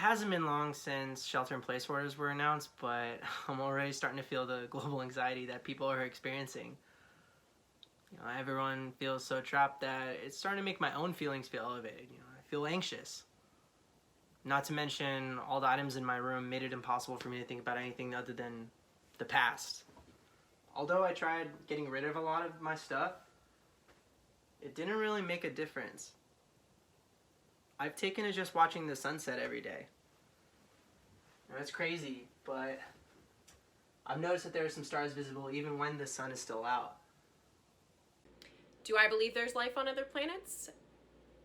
hasn't been long since shelter-in-place orders were announced, but I'm already starting to feel the global anxiety that people are experiencing. You know, everyone feels so trapped that it's starting to make my own feelings feel elevated. You know, I feel anxious. Not to mention, all the items in my room made it impossible for me to think about anything other than the past. Although I tried getting rid of a lot of my stuff, it didn't really make a difference. I've taken to just watching the sunset every day. That's crazy, but I've noticed that there are some stars visible even when the sun is still out. Do I believe there's life on other planets?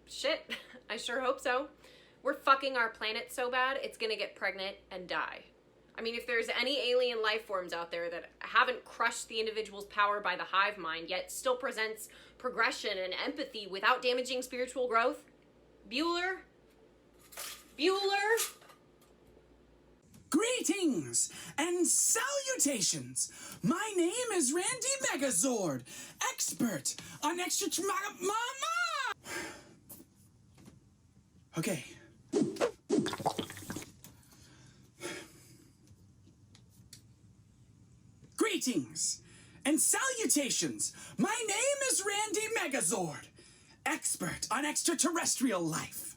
Shit, I sure hope so. We're fucking our planet so bad, it's gonna get pregnant and die. I mean, if there's any alien life forms out there that haven't crushed the individual's power by the hive mind, yet still presents progression and empathy without damaging spiritual growth, Bueller? Greetings and salutations! My name is Randy Megazord, expert on Okay. Greetings and salutations! My name is Randy Megazord, expert on extraterrestrial life.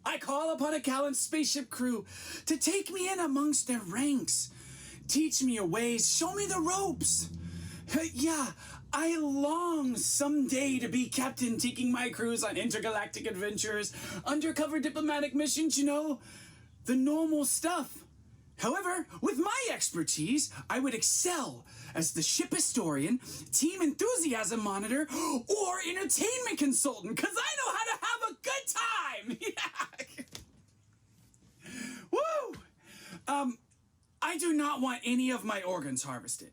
I call upon a gallant spaceship crew to take me in amongst their ranks. Teach me your ways, show me the ropes. Yeah, I long someday to be captain, taking my crews on intergalactic adventures, undercover diplomatic missions, you know, the normal stuff. However, with my expertise, I would excel as the ship historian, team enthusiasm monitor, or entertainment consultant, because I know how to have a good time! Yeah. Woo! I do not want any of my organs harvested.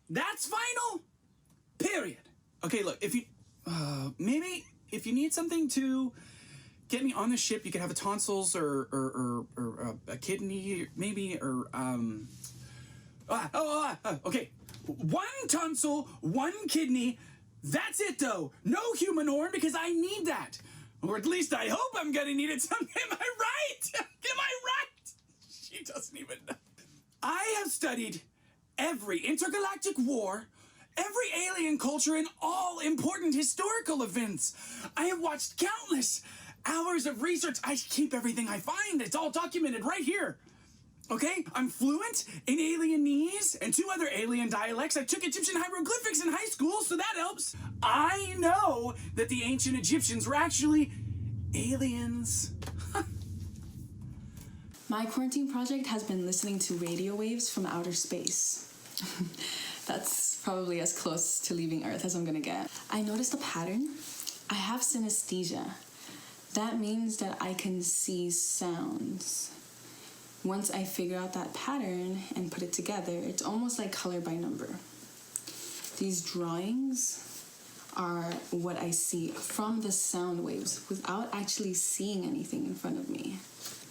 That's final, period. Okay, look, if you, maybe if you need something to get me on the ship, you could have a tonsils or a kidney, maybe, or, okay. One tonsil, one kidney, that's it though. No human organ, because I need that. Or at least I hope I'm gonna need it someday. Am I right? Am I right? She doesn't even know. I have studied every intergalactic war, every alien culture, and all important historical events. I have watched countless hours of research. I keep everything I find. It's all documented right here. Okay? I'm fluent in alienese and 2 other alien dialects. I took Egyptian hieroglyphics in high school, so that helps. I know that the ancient Egyptians were actually aliens. My quarantine project has been listening to radio waves from outer space. That's probably as close to leaving Earth as I'm gonna get. I noticed a pattern. I have synesthesia. That means that I can see sounds. Once I figure out that pattern and put it together, it's almost like color by number. These drawings are what I see from the sound waves without actually seeing anything in front of me.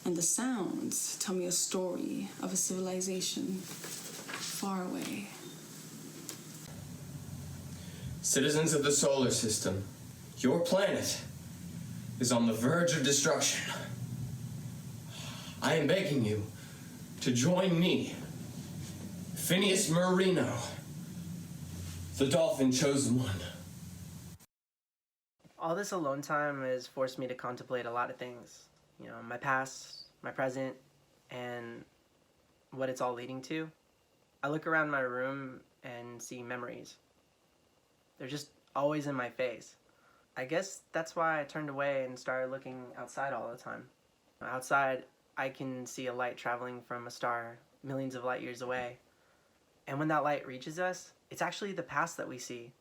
And the sounds tell me a story of a civilization far away. Citizens of the solar system, your planet is on the verge of destruction. I am begging you to join me, Phineas Marino, the Dolphin Chosen One. All this alone time has forced me to contemplate a lot of things. You know, my past, my present, and what it's all leading to. I look around my room and see memories. They're just always in my face. I guess that's why I turned away and started looking outside all the time. Outside, I can see a light traveling from a star millions of light years away. And when that light reaches us, it's actually the past that we see.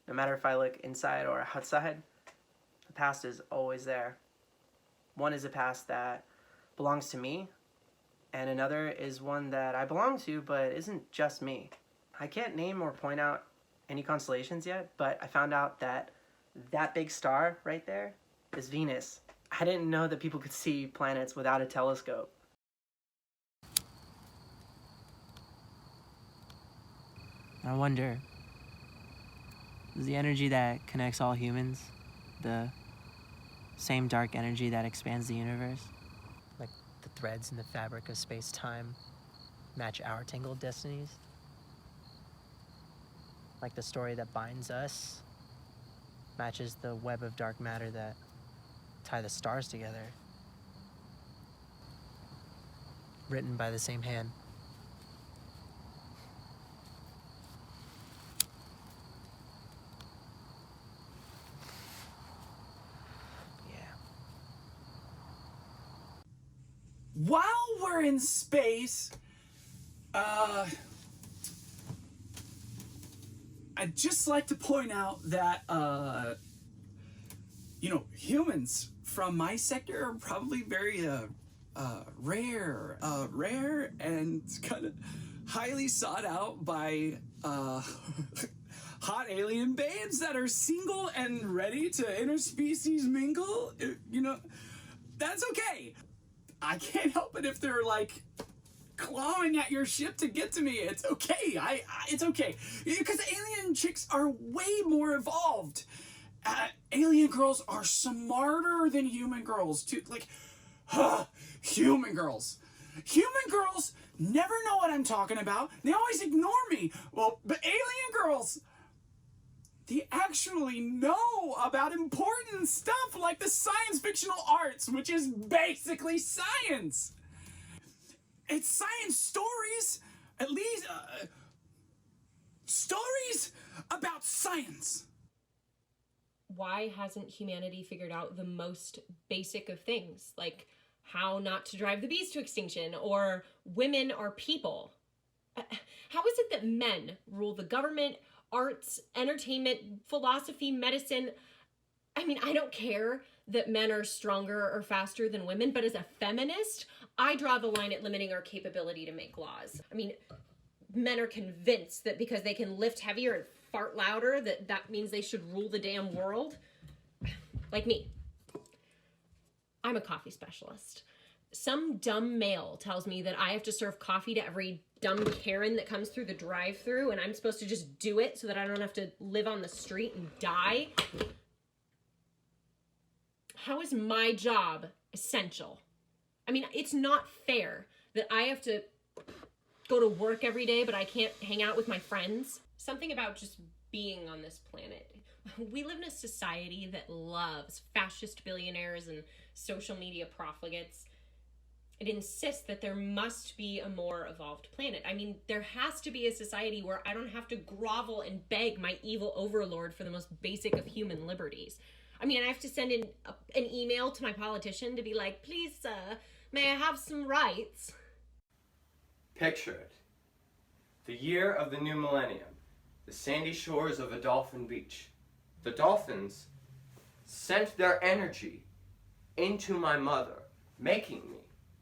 No matter if I look inside or outside, the past is always there. One is a past that belongs to me, and another is one that I belong to, but isn't just me. I can't name or point out any constellations yet, but I found out that that big star right there is Venus. I didn't know that people could see planets without a telescope. I wonder, Is the energy that connects all humans the same dark energy that expands the universe? Like the threads in the fabric of space-time match our tangled destinies? Like the story that binds us matches the web of dark matter that tie the stars together. Written by the same hand. While we're in space, I'd just like to point out that, humans from my sector are probably very, rare and kind of highly sought out by, hot alien babes that are single and ready to interspecies mingle. That's okay. I can't help it if they're like clawing at your ship to get to me. It's okay. It's okay. Because alien chicks are way more evolved. Alien girls are smarter than human girls too. Human girls. Human girls never know what I'm talking about. They always ignore me. Well, but alien girls, they actually know about important stuff like the science fictional arts, which is basically science. It's science stories, at least, stories about science. Why hasn't humanity figured out the most basic of things, like how not to drive the bees to extinction, or women are people? How is it that men rule the government, arts, entertainment, philosophy, medicine? I mean, I don't care that men are stronger or faster than women, but as a feminist, I draw the line at limiting our capability to make laws. I mean, men are convinced that because they can lift heavier and fart louder, that means they should rule the damn world. Like me. I'm a coffee specialist. Some dumb male tells me that I have to serve coffee to every dumb Karen that comes through the drive-thru, and I'm supposed to just do it so that I don't have to live on the street and die. How is my job essential? I mean, it's not fair that I have to go to work every day, but I can't hang out with my friends. Something about just being on this planet. We live in a society that loves fascist billionaires and social media profligates. It insists that there must be a more evolved planet. I mean, there has to be a society where I don't have to grovel and beg my evil overlord for the most basic of human liberties. I mean, I have to send in an email to my politician to be like, please, may I have some rights? Picture it. The year of the new millennium. The sandy shores of a dolphin beach. The dolphins sent their energy into my mother, making me.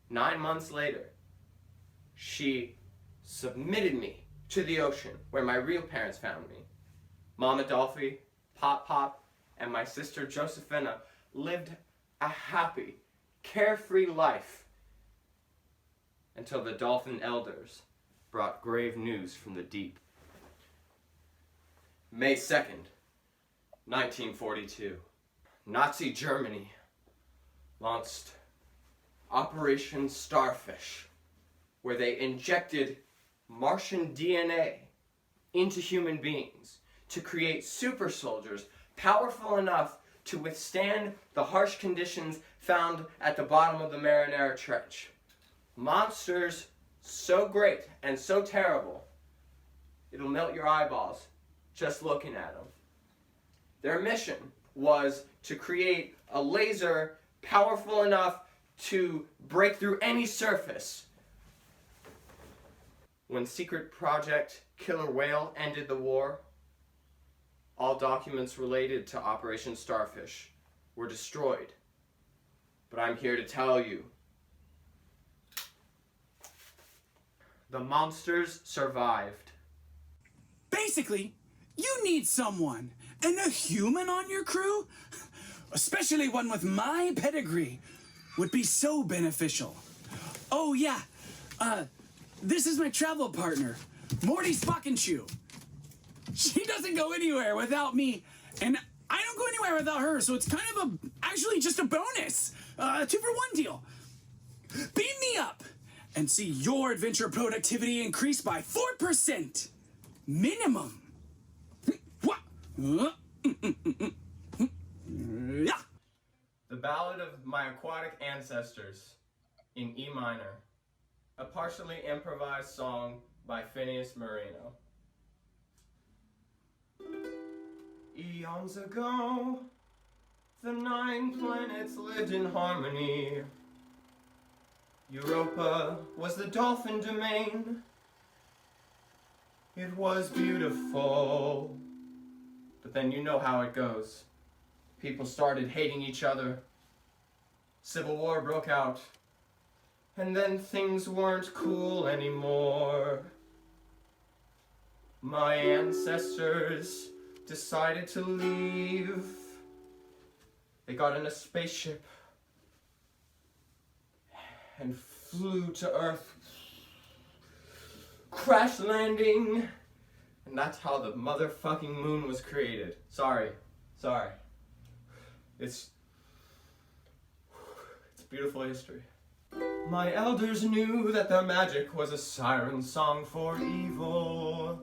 9 months later, she submitted me to the ocean where my real parents found me. Mama Dolphy, Pop, and my sister Josephina lived a happy, carefree life until the dolphin elders brought grave news from the deep. May 2nd, 1942, Nazi Germany launched Operation Starfish, where they injected Martian DNA into human beings to create super soldiers powerful enough to withstand the harsh conditions found at the bottom of the Marinara Trench. Monsters so great and so terrible, it'll melt your eyeballs just looking at them. Their mission was to create a laser powerful enough to break through any surface. When Secret Project Killer Whale ended the war, all documents related to Operation Starfish were destroyed. But I'm here to tell you, the monsters survived. Basically, you need someone, and a human on your crew, especially one with my pedigree, would be so beneficial. Oh yeah, this is my travel partner, Morty's fucking shoe. She doesn't go anywhere without me, and I don't go anywhere without her, so it's kind of actually just a bonus. 2-for-1 deal. Beam me up and see your adventure productivity increase by 4%. Minimum. The Ballad of My Aquatic Ancestors in E minor, a partially improvised song by Phineas Marino. Eons ago, the 9 planets lived in harmony. Europa was the Dolphin domain. It was beautiful. But then you know how it goes. People started hating each other. Civil war broke out. And then things weren't cool anymore. My ancestors decided to leave. They got in a spaceship and flew to Earth, crash landing, and that's how the motherfucking moon was created. Sorry. It's beautiful history. My elders knew that their magic was a siren song for evil,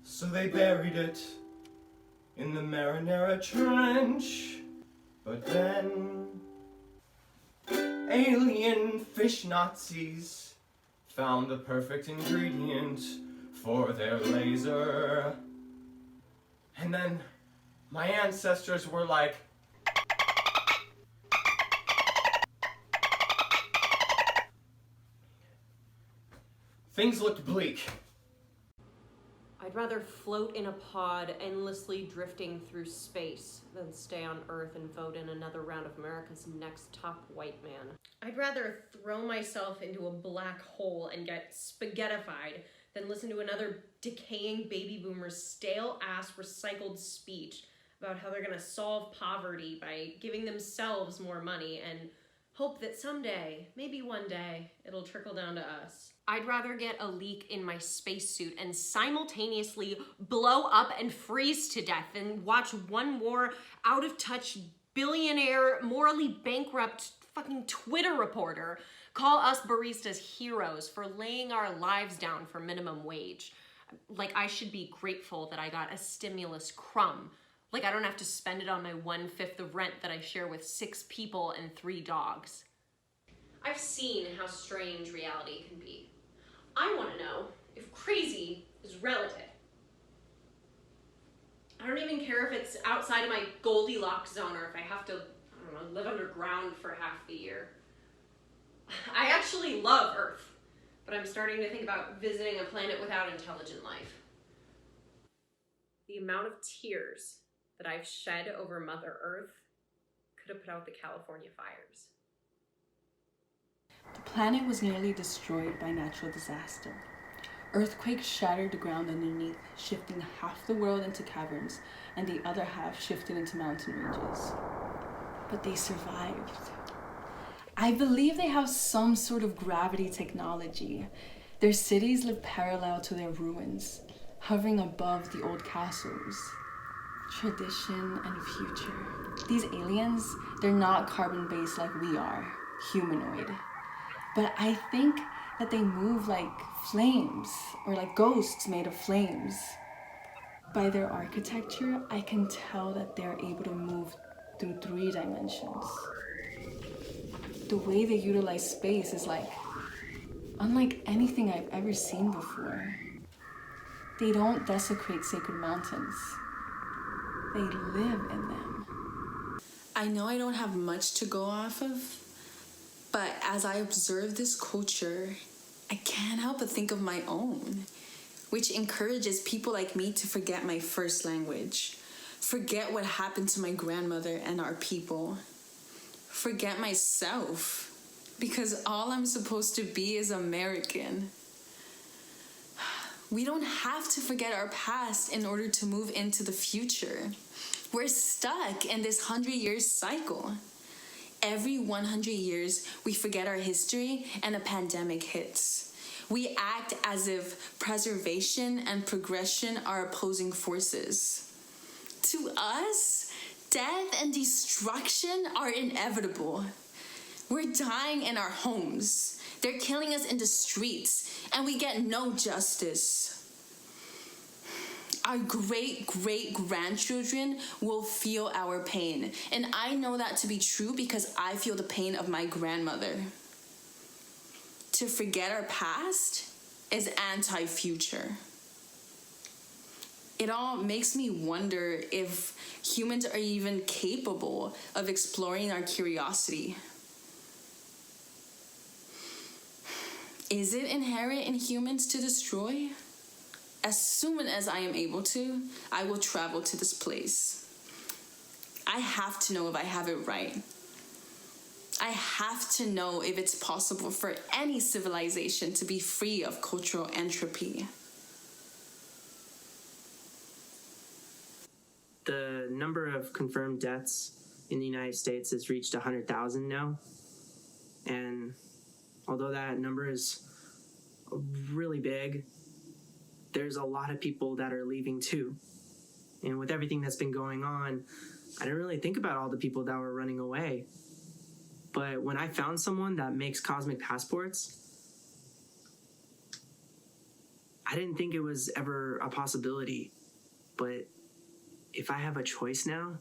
so they buried it in the Marinara Trench. But then alien fish Nazis found the perfect ingredient for their laser. And then my ancestors were like, things looked bleak. I'd rather float in a pod, endlessly drifting through space, than stay on Earth and vote in another round of America's Next Top White Man. I'd rather throw myself into a black hole and get spaghettified than listen to another decaying baby boomer's stale-ass recycled speech about how they're gonna solve poverty by giving themselves more money and hope that someday, maybe one day, it'll trickle down to us. I'd rather get a leak in my spacesuit and simultaneously blow up and freeze to death than watch one more out-of-touch billionaire, morally bankrupt fucking Twitter reporter call us baristas heroes for laying our lives down for minimum wage. Like I should be grateful that I got a stimulus crumb. Like I don't have to spend it on my 1/5 of rent that I share with 6 people and 3 dogs. I've seen how strange reality can be. I want to know if crazy is relative. I don't even care if it's outside of my Goldilocks zone or if I have to, I don't know, live underground for half the year. I actually love Earth, but I'm starting to think about visiting a planet without intelligent life. The amount of tears that I've shed over Mother Earth could have put out the California fires. The planet was nearly destroyed by natural disaster. Earthquakes shattered the ground underneath, shifting half the world into caverns and the other half shifted into mountain ranges. But they survived. I believe they have some sort of gravity technology. Their cities live parallel to their ruins, hovering above the old castles. Tradition and future. These aliens, they're not carbon-based like we are, humanoid. But I think that they move like flames, or like ghosts made of flames. By their architecture, I can tell that they're able to move through 3 dimensions. The way they utilize space is like unlike anything I've ever seen before. They don't desecrate sacred mountains. They live in them. I know I don't have much to go off of, but as I observe this culture, I can't help but think of my own, which encourages people like me to forget my first language, forget what happened to my grandmother and our people, forget myself, because all I'm supposed to be is American. We don't have to forget our past in order to move into the future. We're stuck in this 100-year cycle. Every 100 years, we forget our history and a pandemic hits. We act as if preservation and progression are opposing forces. To us, death and destruction are inevitable. We're dying in our homes. They're killing us in the streets, and we get no justice. Our great-great-grandchildren will feel our pain, and I know that to be true because I feel the pain of my grandmother. To forget our past is anti-future. It all makes me wonder if humans are even capable of exploring our curiosity. Is it inherent in humans to destroy? As soon as I am able to, I will travel to this place. I have to know if I have it right. I have to know if it's possible for any civilization to be free of cultural entropy. The number of confirmed deaths in the United States has reached 100,000 now. And although that number is really big, there's a lot of people that are leaving too. And with everything that's been going on, I didn't really think about all the people that were running away. But when I found someone that makes cosmic passports, I didn't think it was ever a possibility. But if I have a choice now,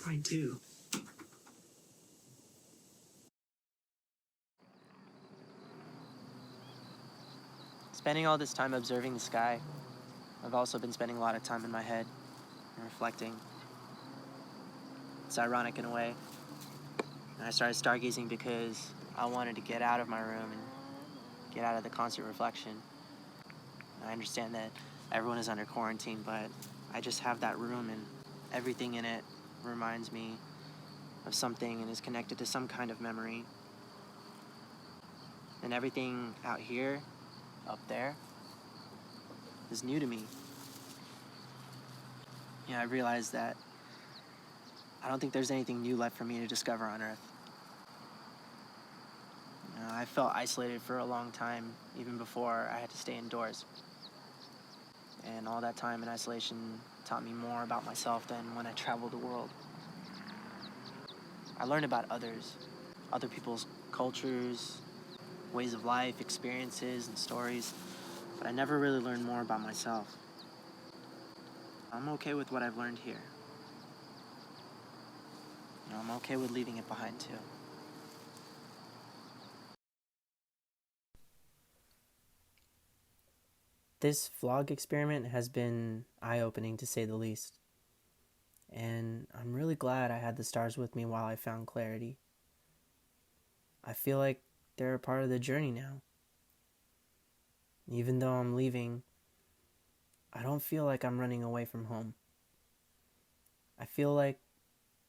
I do. Spending all this time observing the sky, I've also been spending a lot of time in my head and reflecting. It's ironic in a way. And I started stargazing because I wanted to get out of my room and get out of the constant reflection. I understand that everyone is under quarantine, but I just have that room and everything in it reminds me of something and is connected to some kind of memory. And everything out here, up there, is new to me. I realized that I don't think there's anything new left for me to discover on Earth. I felt isolated for a long time, even before I had to stay indoors. And all that time in isolation taught me more about myself than when I traveled the world. I learned about others, other people's cultures, ways of life, experiences, and stories, but I never really learned more about myself. I'm okay with what I've learned here. I'm okay with leaving it behind too. This vlog experiment has been eye-opening to say the least. And I'm really glad I had the stars with me while I found clarity. I feel like they're a part of the journey now. Even though I'm leaving, I don't feel like I'm running away from home. I feel like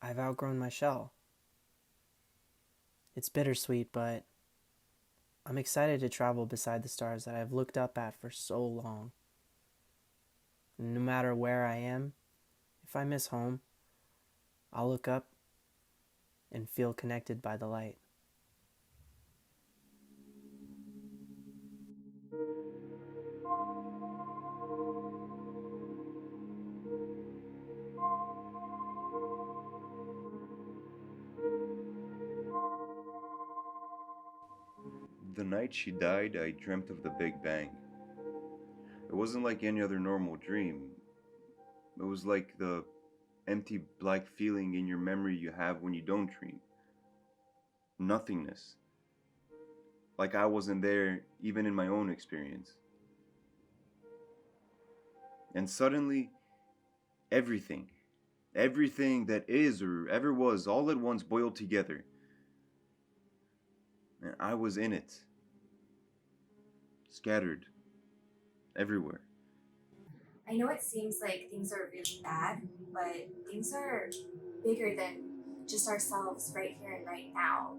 I've outgrown my shell. It's bittersweet, but I'm excited to travel beside the stars that I've looked up at for so long. No matter where I am, if I miss home, I'll look up and feel connected by the light. The night she died, I dreamt of the Big Bang. It wasn't like any other normal dream. It was like the empty black feeling in your memory you have when you don't dream. Nothingness. Like I wasn't there even in my own experience. And suddenly, everything that is or ever was all at once boiled together. And I was in it. Scattered. Everywhere. I know it seems like things are really bad, but things are bigger than just ourselves right here and right now.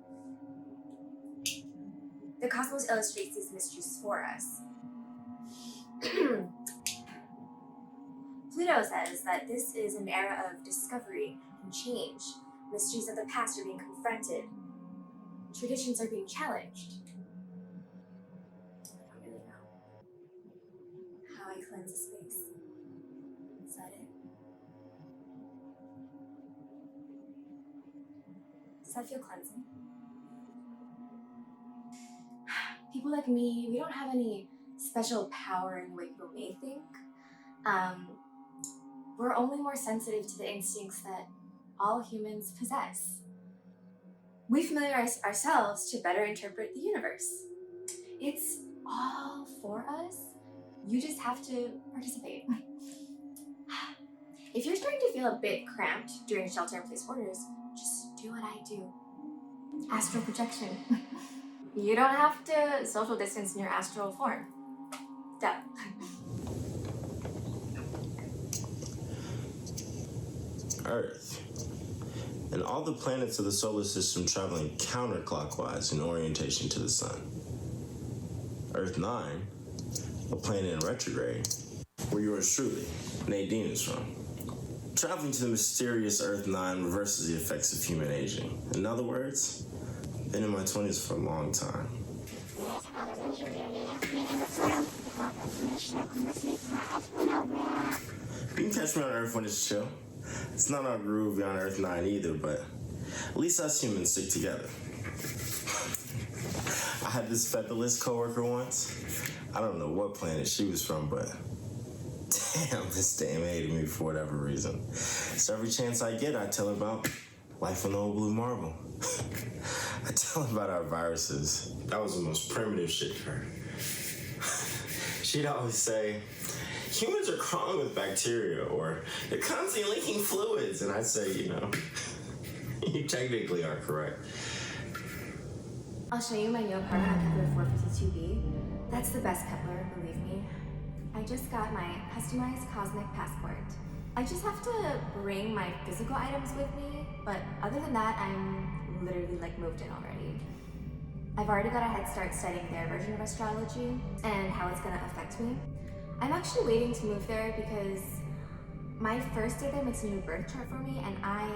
The cosmos illustrates these mysteries for us. Pluto says that this is an era of discovery and change. Mysteries of the past are being confronted. traditions are being challenged. I don't really know how I cleanse a space. Is that it? Does that feel cleansing? People like me, we don't have any special power in the way people may think. We're only more sensitive to the instincts that all humans possess. We familiarize ourselves to better interpret the universe. It's all for us. You just have to participate. If you're starting to feel a bit cramped during shelter-in-place orders, just do what I do. Astral projection. You don't have to social distance in your astral form. Duh. Earth. And all the planets of the solar system traveling counterclockwise in orientation to the sun. Earth 9, a planet in retrograde, where yours truly, Nadine, is from. Traveling to the mysterious Earth 9 reverses the effects of human aging. In other words, been in my 20s for a long time. You can catch me on Earth when it's chill. It's not our groovy on Earth 9 either, but at least us humans stick together. I had this featherless coworker once. I don't know what planet she was from, but damn, this dame hated me for whatever reason. So every chance I get, I tell her about life on the old blue marble. I tell her about our viruses. That was the most primitive shit for her. She'd always say, humans are crawling with bacteria, or they're constantly leaking fluids. And I'd say, you know, you technically are correct. I'll show you my new apartment on Kepler 452b. That's the best Kepler, believe me. I just got my customized cosmic passport. I just have to bring my physical items with me, but other than that, I'm literally like moved in already. I've already got a head start studying their version of astrology and how it's gonna affect me. I'm actually waiting to move there because my first day there makes a new birth chart for me, and I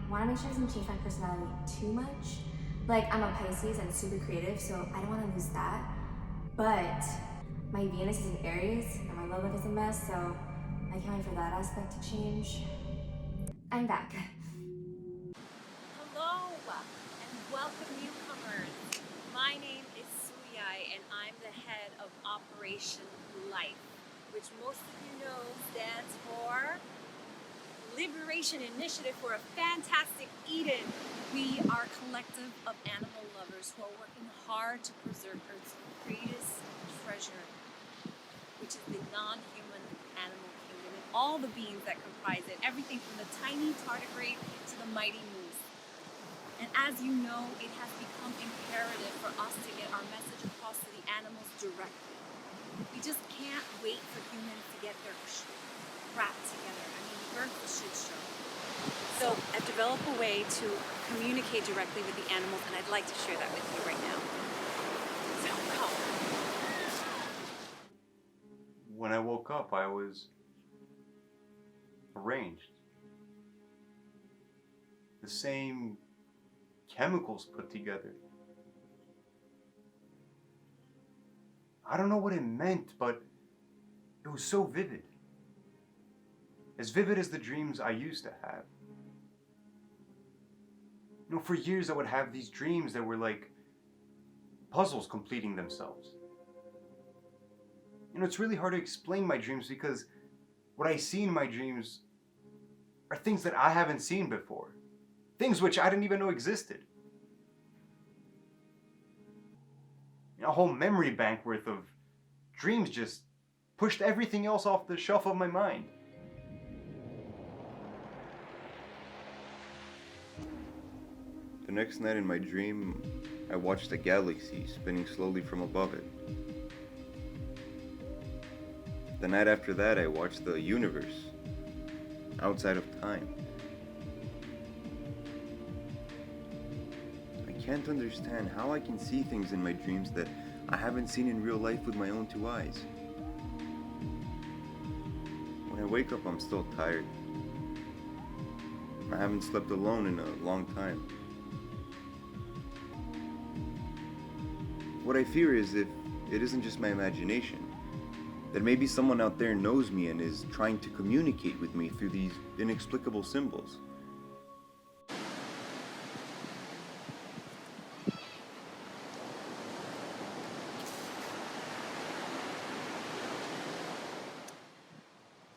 want to make sure it doesn't change my personality too much. Like, I'm a Pisces and super creative, so I don't want to lose that. But my Venus is in Aries, and my love life is a mess, so I can't wait for that aspect to change. I'm back. Hello, and welcome newcomers. My name is Suyai, and I'm the head of Operation Life, which most of you know stands for Liberation Initiative for a Fantastic Eden. We are a collective of animal lovers who are working hard to preserve Earth's greatest treasure, which is the non-human animal kingdom and all the beings that comprise it, everything from the tiny tardigrade to the mighty moose. And as you know, it has become imperative for us to get our message across to the animals directly. We just can't wait for humans to get their crap together. I mean, the Earth is a shit show. So I've developed a way to communicate directly with the animals, and I'd like to share that with you right now. So come. When I woke up, I was arranged. The same chemicals put together. I don't know what it meant, but it was so vivid. As vivid as the dreams I used to have. You know, for years I would have these dreams that were like puzzles completing themselves. You know, it's really hard to explain my dreams because what I see in my dreams are things that I haven't seen before. Things which I didn't even know existed. You know, a whole memory bank worth of dreams just pushed everything else off the shelf of my mind. The next night in my dream, I watched a galaxy spinning slowly from above it. The night after that, I watched the universe outside of time. I can't understand how I can see things in my dreams that I haven't seen in real life with my own two eyes. When I wake up, I'm still tired. I haven't slept alone in a long time. What I fear is if it isn't just my imagination, that maybe someone out there knows me and is trying to communicate with me through these inexplicable symbols.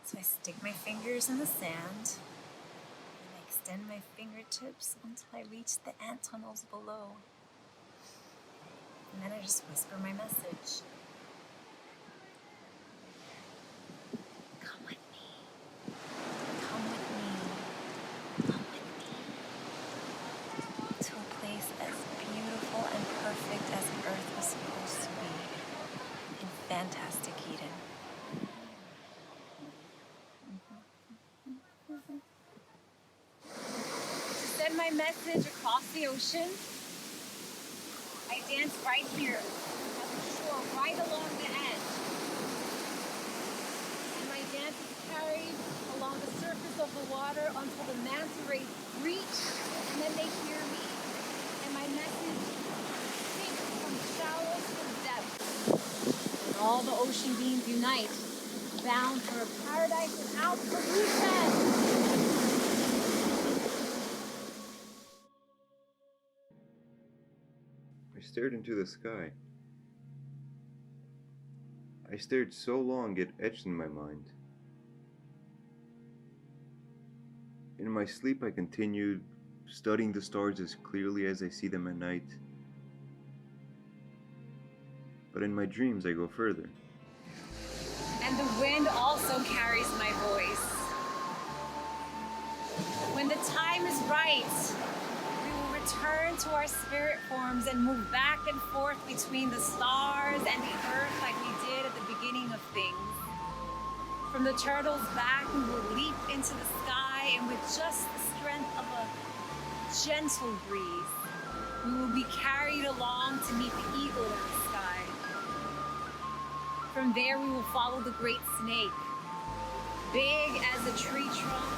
So I stick my fingers in the sand, and I extend my fingertips until I reach the ant tunnels below. And then I just whisper my message. Come with me. Come with me. Come with me. To a place as beautiful and perfect as Earth was supposed to be. In fantastic Eden. To send my message across the ocean, I dance right here at the shore, right along the edge. And my dance is carried along the surface of the water until the manta rays reach, and then they hear me. And my message sinks from shallow to depth. And all the ocean beings unite, bound for a paradise without pollution. I stared into the sky. I stared so long it etched in my mind. In my sleep I continued studying the stars as clearly as I see them at night. But in my dreams I go further. And the wind also carries my voice. When the time is right, we will return to our spirit forms and move back and forth between the stars and the earth like we did at the beginning of things. From the turtle's back, we will leap into the sky, and with just the strength of a gentle breeze, we will be carried along to meet the eagle in the sky. From there, we will follow the great snake, big as a tree trunk,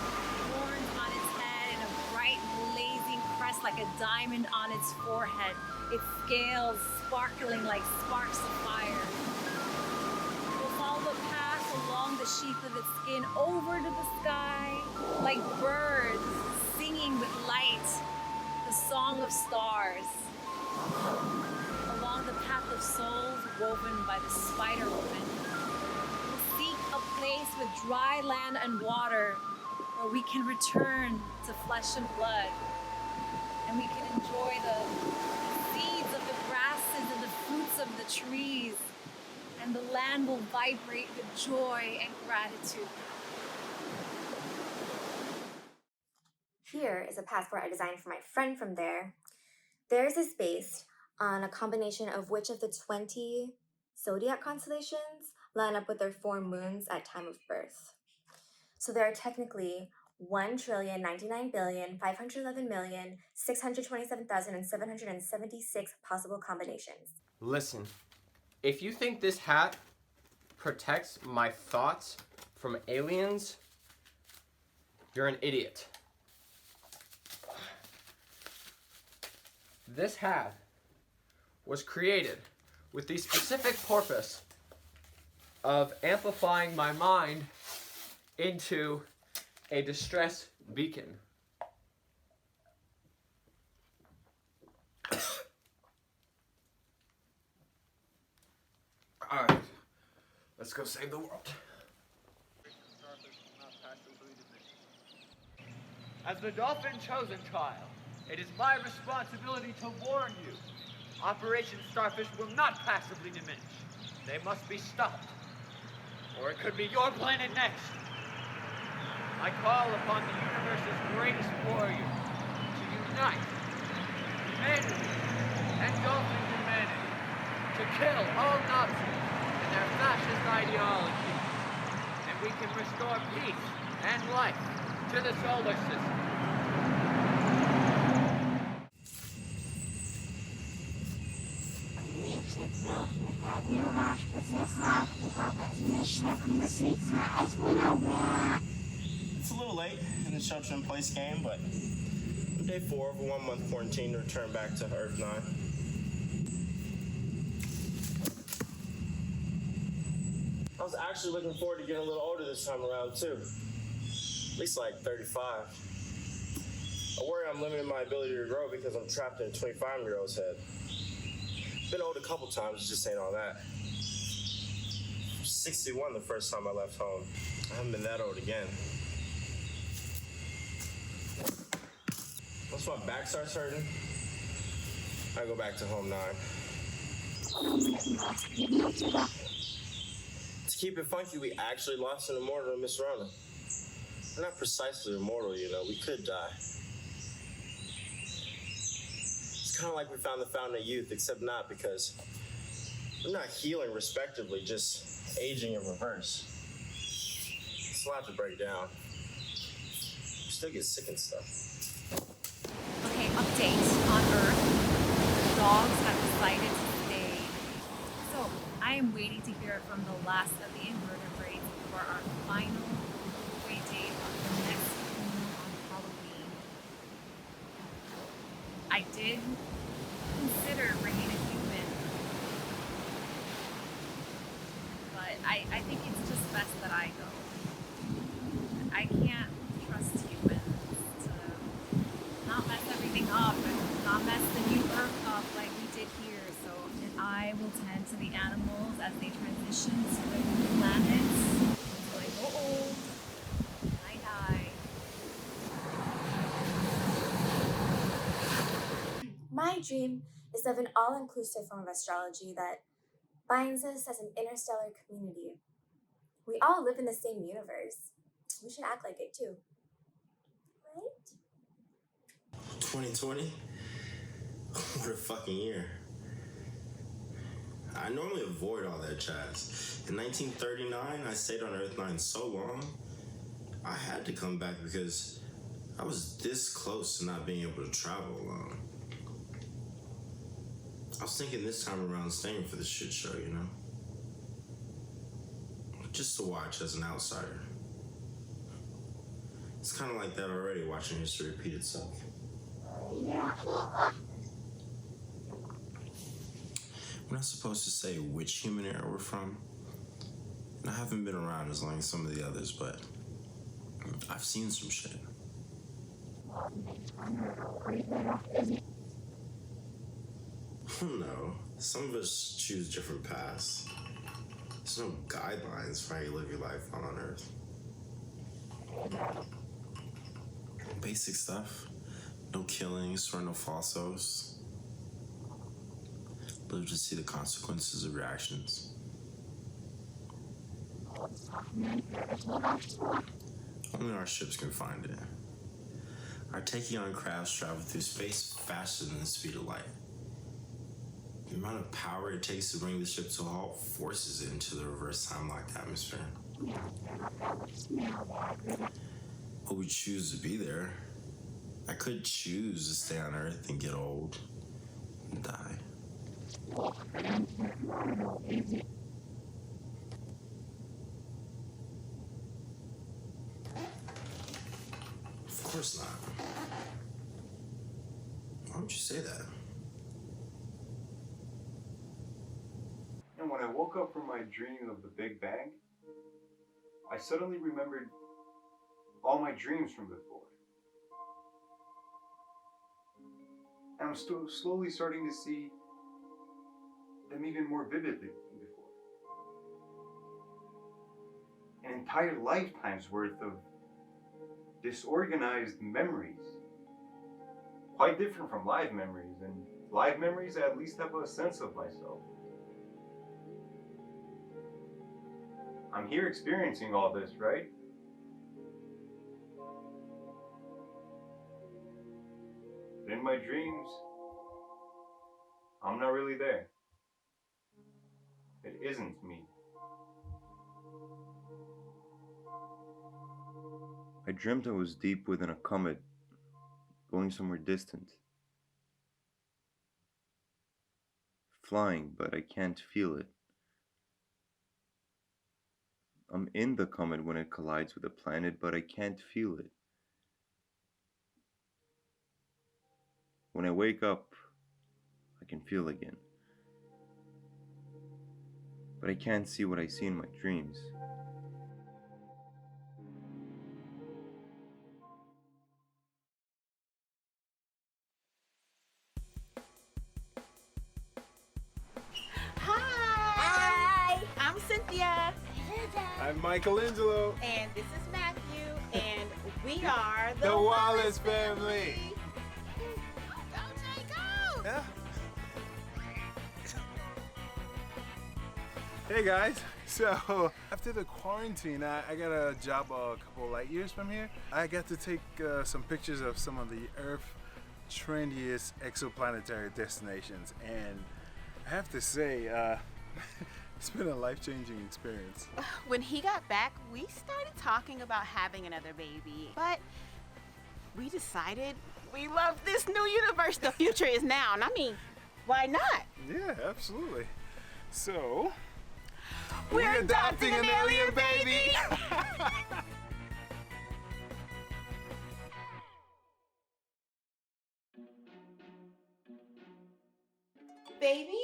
horns on its head, and a bright blazing crest like a diamond on its forehead, its scales sparkling like sparks of fire. We'll follow the path along the sheath of its skin over to the sky, like birds singing with light, the song of stars. Along the path of souls woven by the spider woman. We'll seek a place with dry land and water where we can return to flesh and blood. And we can enjoy the seeds of the grasses and the fruits of the trees. And the land will vibrate with joy and gratitude. Here is a passport I designed for my friend from there. Theirs is based on a combination of which of the 20 zodiac constellations line up with their 4 moons at time of birth. So there are technically 1,099,511,627,776 possible combinations. Listen, if you think this hat protects my thoughts from aliens, you're an idiot. This hat was created with the specific purpose of amplifying my mind into a distress beacon. All right, let's go save the world. As the Dolphin chosen child, it is my responsibility to warn you. Operation Starfish will not passively diminish. They must be stopped. Or it could be your planet next. I call upon the universe's greatest warrior to unite humanity and Dolphin humanity to kill all Nazis and their fascist ideology. And we can restore peace and life to the solar system. It's a little late in the shelter-in-place game, but day 4 of a 1-month quarantine to return back to Earth 9. was actually looking forward to getting a little older this time around, too. At least like 35. I worry I'm limiting my ability to grow because I'm trapped in a 25-year-old's head. Been old a couple times, just ain't all that. 61 the first time I left home. I haven't been that old again. Once my back starts hurting, I go back to home 9. To keep it funky, we actually lost an immortal to Miss Rona. We're not precisely immortal, you know. We could die. It's kind of like we found the fountain of youth, except not, because we're not healing respectively, just aging in reverse. It's a lot to break down. We still get sick and stuff. Okay, update on Earth. The dogs have decided to stay. So I am waiting to hear from the last of the invertebrates for our final movie date of the next moon on Halloween. I did consider bringing a human, but I think it's just best that I go. I can't trust humans to not mess everything up and not mess the new Earth up like we did here. So, and I will tend to the animals as they transition to the new planets until I go old and I die. My dream is of an all-inclusive form of astrology that binds us as an interstellar community. We all live in the same universe. We should act like it too. Right? 2020? What a fucking year. I normally avoid all that jazz. In 1939, I stayed on Earth 9 so long, I had to come back because I was this close to not being able to travel alone. I was thinking this time around staying for the shit show, you know? Just to watch as an outsider. It's kind of like that already, watching history repeat itself. We're not supposed to say which human era we're from. And I haven't been around as long as some of the others, but I've seen some shit. No, some of us choose different paths. There's no guidelines for how you live your life while on Earth. Basic stuff. No killing, swear no falsos. Live to see the consequences of your actions. Only our ships can find it. Our tachyon crafts travel through space faster than the speed of light. The amount of power it takes to bring the ship to a halt forces it into the reverse time-locked atmosphere. But we choose to be there. I could choose to stay on Earth and get old and die. Of course not. Why would you say that? And when I woke up from my dream of the Big Bang, I suddenly remembered all my dreams from before. And I'm still slowly starting to see them even more vividly than before. An entire lifetime's worth of disorganized memories. Quite different from live memories, and live memories I at least have a sense of myself. I'm here experiencing all this, right? But in my dreams, I'm not really there. It isn't me. I dreamt I was deep within a comet, going somewhere distant. Flying, but I can't feel it. I'm in the comet when it collides with a planet, but I can't feel it. When I wake up, I can feel again. but I can't see what I see in my dreams. Hi! I'm Cynthia. I'm Michelangelo. And this is Matthew. And we are The Wallace family. Go! Yeah. Hey guys, so after the quarantine, I got a job a couple light years from here. I got to take some pictures of some of the Earth's trendiest exoplanetary destinations, and I have to say, it's been a life-changing experience. When he got back, we started talking about having another baby, but we decided we love this new universe. The future is now, and I mean, why not? Yeah, absolutely. So, we're adopting an alien baby! Baby?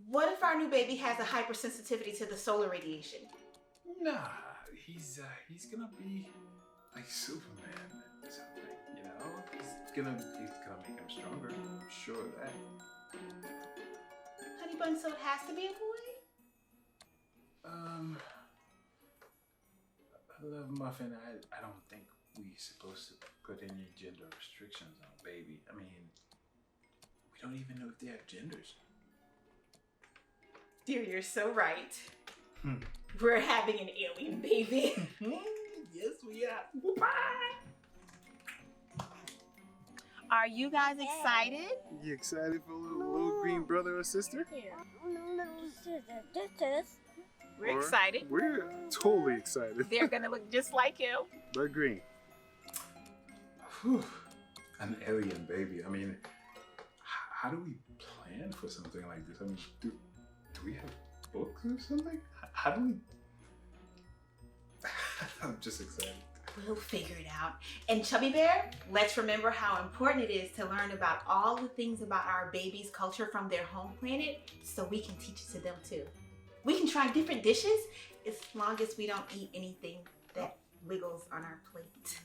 What if our new baby has a hypersensitivity to the solar radiation? Nah, he's gonna be like Superman or something, you know? He's gonna make him stronger, I'm sure of that. Honey bun, so it has to be a boy? Love Muffin, I don't think we're supposed to put any gender restrictions on a baby. I mean, we don't even know if they have genders. Dear, you're so right. We're having an alien baby. Yes, we are. Are you guys excited? You excited for a little green brother or sister? We're excited. We're totally excited. They're gonna look just like you. They're green. Whew. An alien baby. I mean, how do we plan for something like this? I mean, do we have books or something? How do we... I'm just excited. We'll figure it out. And Chubby Bear, let's remember how important it is to learn about all the things about our baby's culture from their home planet so we can teach it to them too. We can try different dishes as long as we don't eat anything that wiggles on our plate.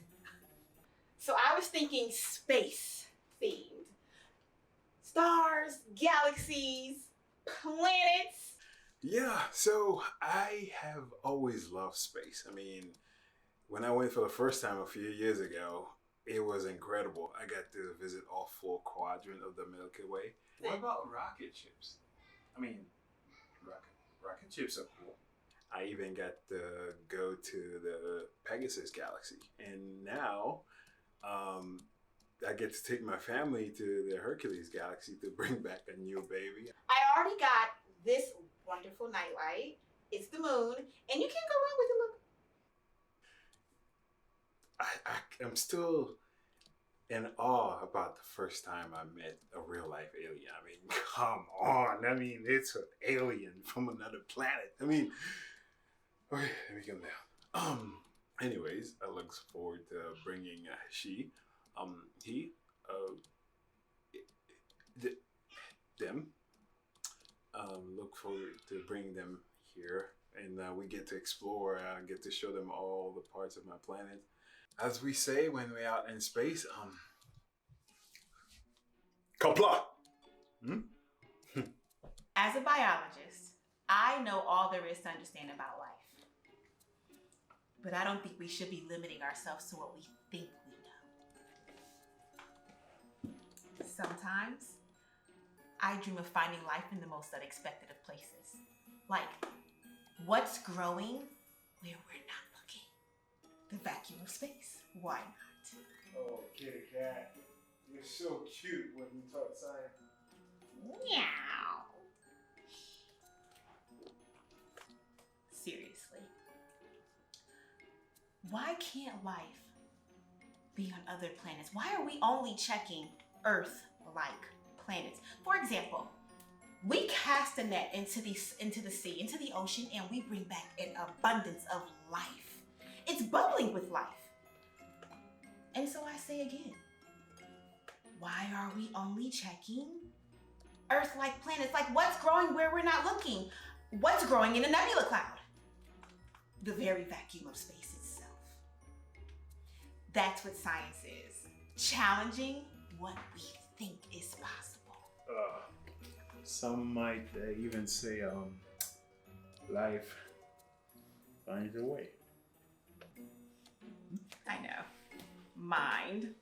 So I was thinking space themed. Stars, galaxies, planets. Yeah, so I have always loved space. I mean, when I went for the first time a few years ago, it was incredible. I got to visit all 4 quadrants of the Milky Way. What about rocket ships? I mean, rocket ships are cool. I even got to go to the Pegasus galaxy. And now, I get to take my family to the Hercules galaxy to bring back a new baby. I already got this wonderful nightlight. It's the moon, and you can't go wrong with it. Look. I'm still in awe about the first time I met a real life alien. I mean, come on. I mean, it's an alien from another planet. I mean, okay, let me come down. Anyways, I look forward to bringing them. Look forward to bringing them here, and we get to explore. I get to show them all the parts of my planet. As we say when we're out in space, Kapla! As a biologist, I know all there is to understand about life. But I don't think we should be limiting ourselves to what we think we know. Sometimes, I dream of finding life in the most unexpected of places. Like, what's growing where we're not looking? The vacuum of space. Why not? Oh, kitty cat. You're so cute when you talk science. Meow. Seriously. Why can't life be on other planets? Why are we only checking Earth-like planets? For example, we cast a net into the sea, into the ocean, and we bring back an abundance of life. It's bubbling with life. And so I say again, why are we only checking Earth-like planets? Like, what's growing where we're not looking? What's growing in a nebula cloud? The very vacuum of space itself. That's what science is. Challenging what we think is possible. Some might even say, life finds a way. I know. Mind.